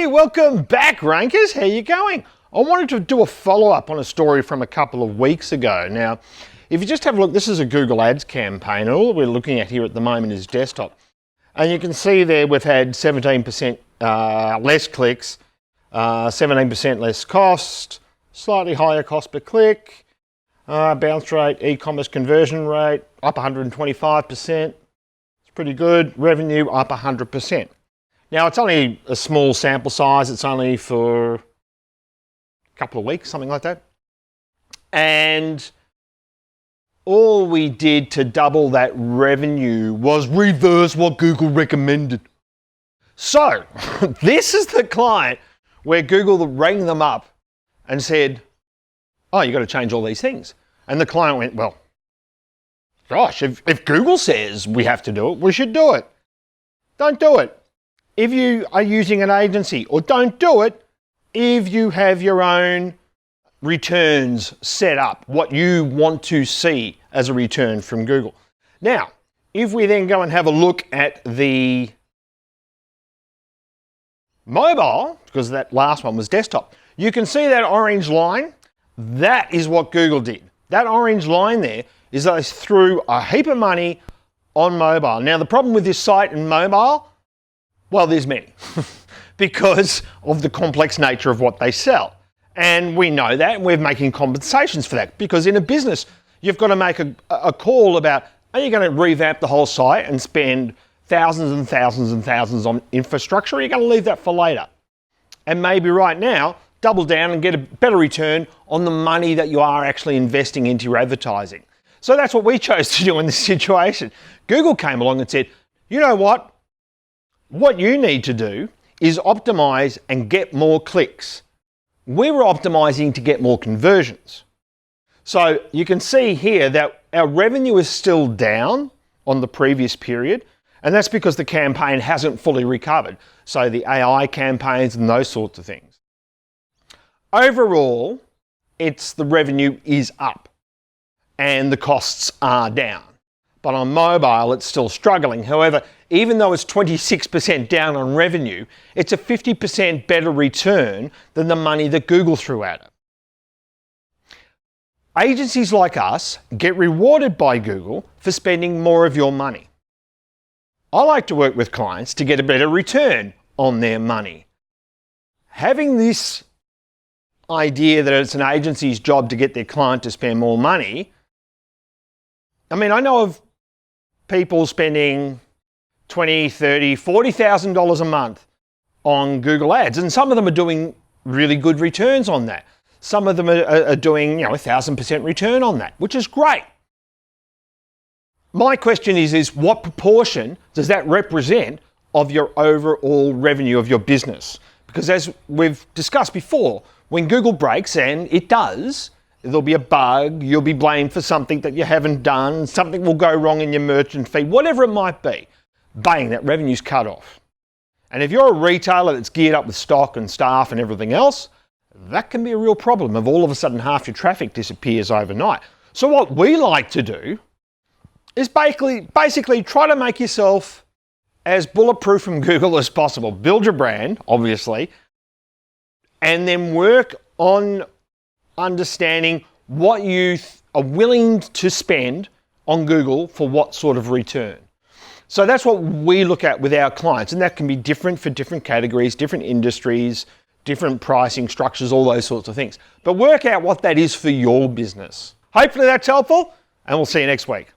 welcome back, Rankers. How you going? I wanted to do a follow-up on a story from a couple of weeks ago. Now, if you just have a look, this is a Google Ads campaign, and all that we're looking at here at the moment is desktop. And you can see there we've had 17% less clicks, 17% less cost, slightly higher cost per click, bounce rate, e-commerce conversion rate, up 125%. It's pretty good. Revenue up 100%. Now, it's only a small sample size. It's only for a couple of weeks, something like that. And all we did to double that revenue was reverse what Google recommended. So, this is the client where Google rang them up and said, oh, you've got to change all these things. And the client went, well, gosh, if Google says we have to do it, we should do it. Don't do it if you are using an agency, or don't do it if you have your own returns set up, what you want to see as a return from Google. Now, if we then go and have a look at the mobile, because that last one was desktop, you can see that orange line. That is what Google did. That orange line there is they threw a heap of money on mobile. Now, the problem with this site and mobile, well, there's many, because of the complex nature of what they sell. And we know that, and we're making compensations for that, because in a business, you've got to make a call about, are you going to revamp the whole site and spend thousands and thousands and thousands on infrastructure, or are you going to leave that for later? And maybe right now, double down and get a better return on the money that you are actually investing into your advertising. So that's what we chose to do in this situation. Google came along and said, you know what? What you need to do is optimize and get more clicks. We were optimizing to get more conversions. So you can see here that our revenue is still down on the previous period, and that's because the campaign hasn't fully recovered. So the AI campaigns and those sorts of things. Overall, the revenue is up and the costs are down. But on mobile, it's still struggling. However, even though it's 26% down on revenue, it's a 50% better return than the money that Google threw at it. Agencies like us get rewarded by Google for spending more of your money. I like to work with clients to get a better return on their money. Having this idea that it's an agency's job to get their client to spend more money, I mean, I know of people spending $20,000, $30,000, $40,000 a month on Google Ads, and some of them are doing really good returns on that. Some of them are doing, 1,000% return on that, which is great. My question is what proportion does that represent of your overall revenue of your business? Because as we've discussed before, when Google breaks, and it does, there'll be a bug, you'll be blamed for something that you haven't done, something will go wrong in your merchant feed, whatever it might be, bang, that revenue's cut off. And if you're a retailer that's geared up with stock and staff and everything else, that can be a real problem if all of a sudden half your traffic disappears overnight. So what we like to do is basically try to make yourself as bulletproof from Google as possible. Build your brand, obviously, and then work on understanding what you are willing to spend on Google for what sort of return. So that's what we look at with our clients, and that can be different for different categories, different industries, different pricing structures, all those sorts of things. But work out what that is for your business. Hopefully that's helpful, and we'll see you next week.